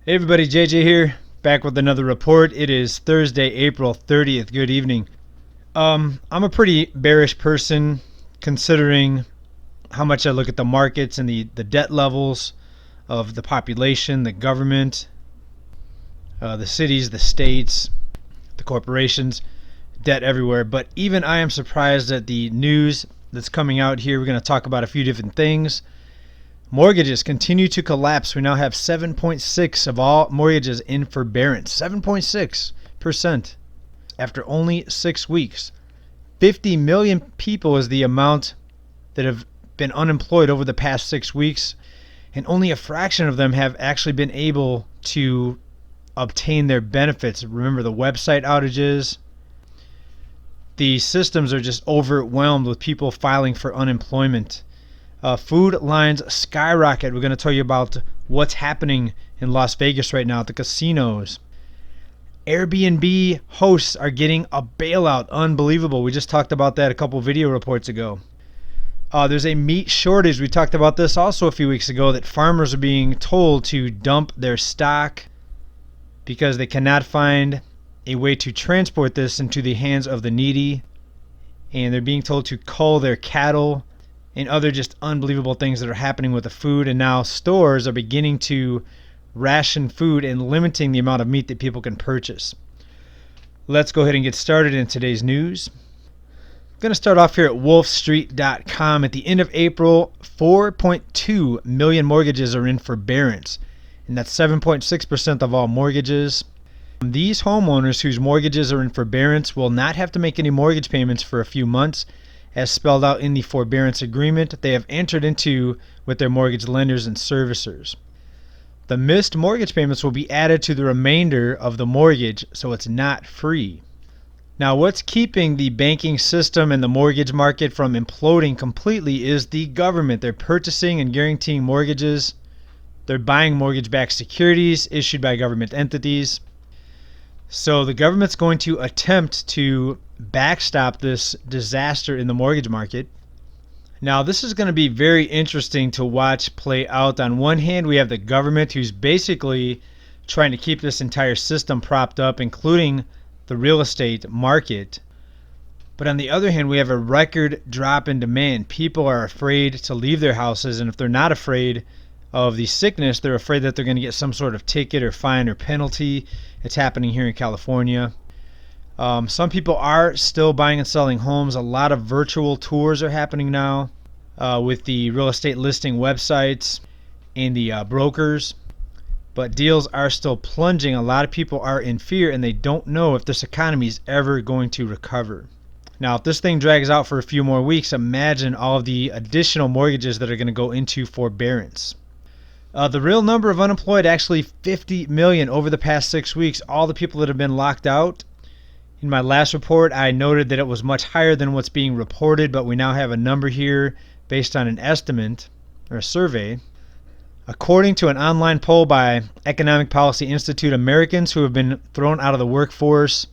Hey everybody, JJ here, back with another report. It is Thursday, April 30th. Good evening. I'm a pretty bearish person considering how much I look at the markets and the debt levels of the population, the government, the cities, the states, the corporations, debt everywhere. But even I am surprised at the news that's coming out here. We're going to talk about a few different things. Mortgages continue to collapse. We now have 7.6% of all mortgages in forbearance. 7.6% after only 6 weeks. 50 million people is the amount that have been unemployed over the past 6 weeks, and only a fraction of them have actually been able to obtain their benefits. Remember the website outages. The systems are just overwhelmed with people filing for unemployment. Food lines skyrocket. We're going to tell you about what's happening in Las Vegas right now at the casinos. Airbnb hosts are getting a bailout. Unbelievable. We just talked about that a couple video reports ago. There's a meat shortage. We talked about this also a few weeks ago, that farmers are being told to dump their stock because they cannot find a way to transport this into the hands of the needy. And they're being told to cull their cattle and other just unbelievable things that are happening with the food. And now stores are beginning to ration food and limiting the amount of meat that people can purchase. Let's go ahead and get started in today's news. I'm going to start off here at wolfstreet.com. At the end of April, 4.2 million mortgages are in forbearance, and that's 7.6% of all mortgages. These homeowners whose mortgages are in forbearance will not have to make any mortgage payments for a few months, as spelled out in the forbearance agreement they have entered into with their mortgage lenders and servicers. The missed mortgage payments will be added to the remainder of the mortgage, so it's not free. Now, what's keeping the banking system and the mortgage market from imploding completely is the government. They're purchasing and guaranteeing mortgages. They're buying mortgage-backed securities issued by government entities. So the government's going to attempt to backstop this disaster in the mortgage market. Now, this is going to be very interesting to watch play out. On one hand, we have the government who's basically trying to keep this entire system propped up, including the real estate market. But on the other hand, we have a record drop in demand. People are afraid to leave their houses, and if they're not afraid of the sickness, they're afraid that they're going to get some sort of ticket or fine or penalty. It's happening here in California. Some people are still buying and selling homes. A lot of virtual tours are happening now with the real estate listing websites and the brokers. But deals are still plunging. A lot of people are in fear, and they don't know if this economy is ever going to recover. Now, if this thing drags out for a few more weeks, imagine all of the additional mortgages that are going to go into forbearance. The real number of unemployed, actually 50 million over the past 6 weeks. All the people that have been locked out. In my last report, I noted that it was much higher than what's being reported, but we now have a number here based on an estimate or a survey. According to an online poll by Economic Policy Institute, Americans who have been thrown out of the workforce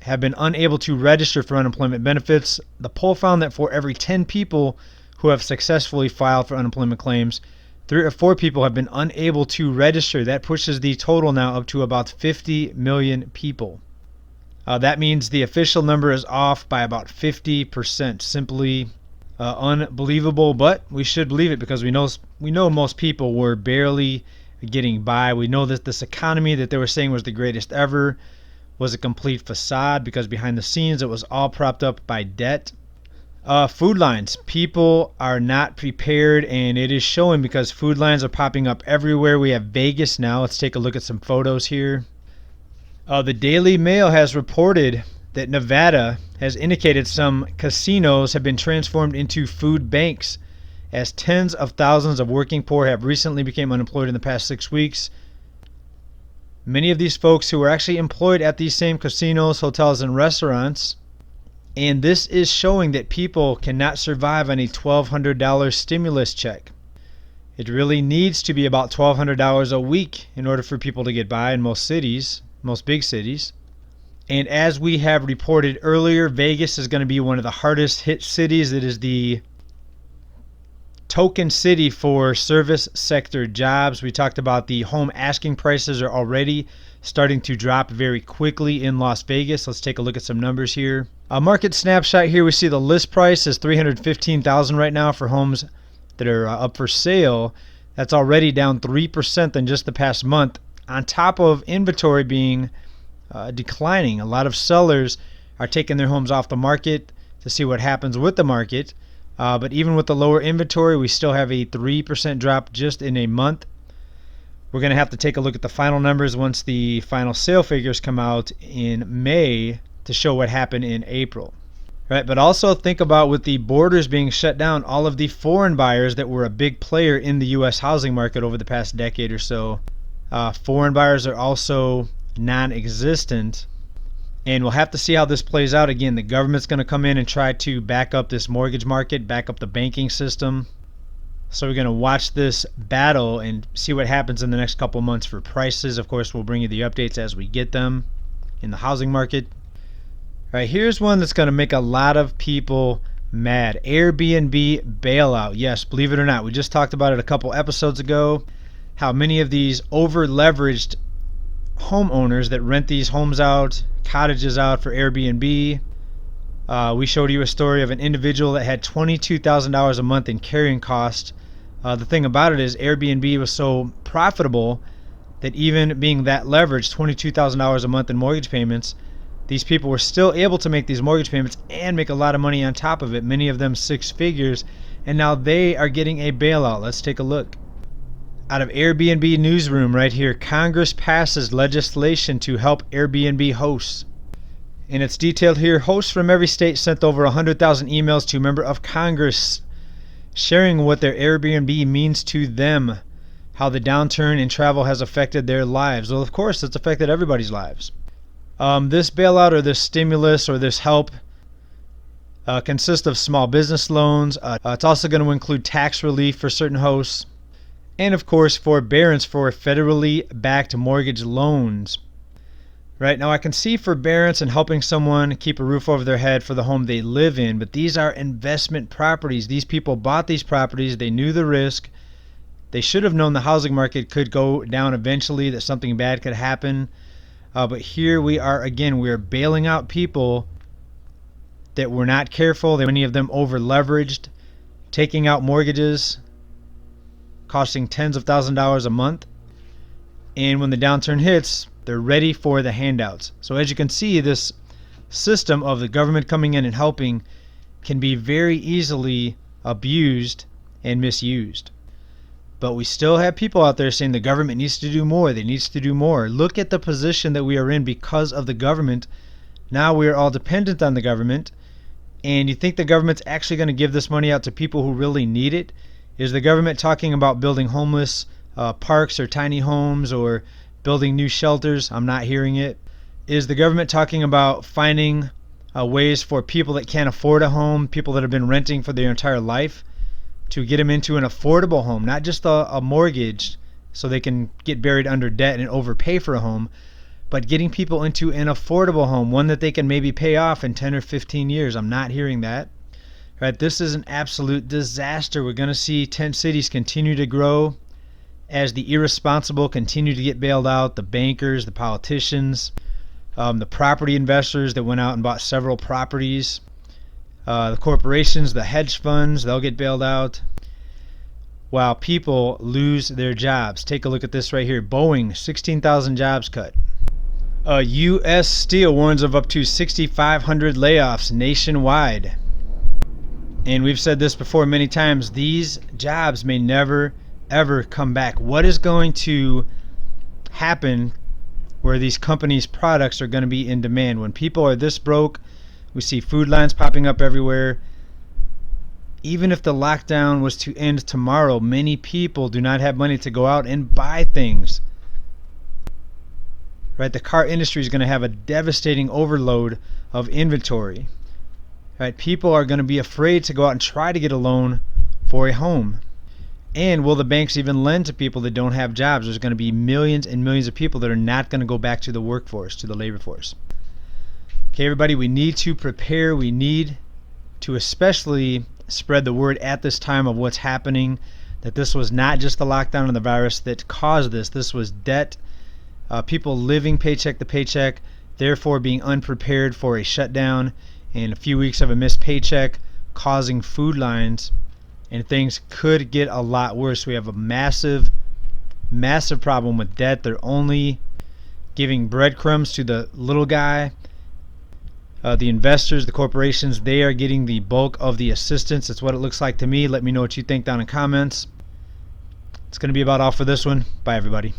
have been unable to register for unemployment benefits. The poll found that for every 10 people who have successfully filed for unemployment claims, 3 or 4 people have been unable to register. That pushes the total now up to about 50 million people. That means the official number is off by about 50%. Simply unbelievable, but we should believe it because we know most people were barely getting by. We know that this economy that they were saying was the greatest ever was a complete facade, because behind the scenes it was all propped up by debt. Food lines. People are not prepared, and it is showing because food lines are popping up everywhere. We have Vegas now. Let's take a look at some photos here. The Daily Mail has reported that Nevada has indicated some casinos have been transformed into food banks, as tens of thousands of working poor have recently become unemployed in the past 6 weeks. Many of these folks who were actually employed at these same casinos, hotels, and restaurants. And this is showing that people cannot survive on a $1,200 stimulus check. It really needs to be about $1,200 a week in order for people to get by in most cities, most big cities. And as we have reported earlier, Vegas is going to be one of the hardest hit cities. It is the token city for service sector jobs. We talked about the home asking prices are already starting to drop very quickly in Las Vegas. Let's take a look at some numbers here. A market snapshot here. We see the list price is $315,000 right now for homes that are up for sale. That's already down 3% than just the past month, on top of inventory being declining. A lot of sellers are taking their homes off the market to see what happens with the market. But even with the lower inventory, we still have a 3% drop just in a month. We're going to have to take a look at the final numbers once the final sale figures come out in May to show what happened in April. Right, but also think about, with the borders being shut down, all of the foreign buyers that were a big player in the U.S. housing market over the past decade or so. Foreign buyers are also non-existent. And we'll have to see how this plays out. Again, the government's going to come in and try to back up this mortgage market, back up the banking system. So we're going to watch this battle and see what happens in the next couple months for prices. Of course, we'll bring you the updates as we get them in the housing market. All right, here's one that's going to make a lot of people mad. Airbnb bailout. Yes, believe it or not, we just talked about it a couple episodes ago, how many of these over-leveraged homeowners that rent these homes out, cottages out for Airbnb. We showed you a story of an individual that had $22,000 a month in carrying cost. The thing about it is Airbnb was so profitable that even being that leveraged, $22,000 a month in mortgage payments, these people were still able to make these mortgage payments and make a lot of money on top of it, many of them six figures, and now they are getting a bailout. Let's take a look. Out of Airbnb newsroom right here, Congress passes legislation to help Airbnb hosts. And it's detailed here. Hosts from every state sent over 100,000 emails to a member of Congress sharing what their Airbnb means to them, how the downturn in travel has affected their lives. Well, of course, it's affected everybody's lives. This bailout or this stimulus or this help consists of small business loans. It's also going to include tax relief for certain hosts. And of course, forbearance for federally backed mortgage loans. Right now, I can see forbearance and helping someone keep a roof over their head for the home they live in, but these are investment properties. These people bought these properties. They knew the risk. They should have known the housing market could go down eventually, that something bad could happen. But here we are again. We are bailing out people that were not careful. Many of them over leveraged, taking out mortgages costing tens of thousands of dollars a month, and when the downturn hits, they're ready for the handouts. So as you can see, this system of the government coming in and helping can be very easily abused and misused. But we still have people out there saying the government needs to do more. They needs to do more. Look at the position that we are in because of the government. Now we are all dependent on the government, and you think the government's actually going to give this money out to people who really need it? Is the government talking about building homeless parks or tiny homes or building new shelters? I'm not hearing it. Is the government talking about finding ways for people that can't afford a home, people that have been renting for their entire life, to get them into an affordable home, not just a mortgage so they can get buried under debt and overpay for a home, but getting people into an affordable home, one that they can maybe pay off in 10 or 15 years? I'm not hearing that. Right, this is an absolute disaster. We're going to see tent cities continue to grow as the irresponsible continue to get bailed out, the bankers, the politicians, the property investors that went out and bought several properties, the corporations, the hedge funds, they'll get bailed out, while people lose their jobs. Take a look at this right here. Boeing, 16,000 jobs cut. U.S. Steel warns of up to 6,500 layoffs nationwide. And we've said this before many times, these jobs may never, ever come back. What is going to happen where these companies' products are going to be in demand? When people are this broke, we see food lines popping up everywhere. Even if the lockdown was to end tomorrow, many people do not have money to go out and buy things. Right? The car industry is going to have a devastating overload of inventory. Right, people are going to be afraid to go out and try to get a loan for a home. And will the banks even lend to people that don't have jobs? There's going to be millions and millions of people that are not going to go back to the workforce, to the labor force. Okay, everybody, we need to prepare. We need to especially spread the word at this time of what's happening, that this was not just the lockdown and the virus that caused this. This was debt, people living paycheck to paycheck, therefore being unprepared for a shutdown and a few weeks of a missed paycheck, causing food lines, and things could get a lot worse. We have a massive problem with debt. They're only giving breadcrumbs to the little guy. The investors, the corporations, they are getting the bulk of the assistance. That's what it looks like to me. Let me know what you think down in comments. It's going to be about all for this one. Bye, everybody.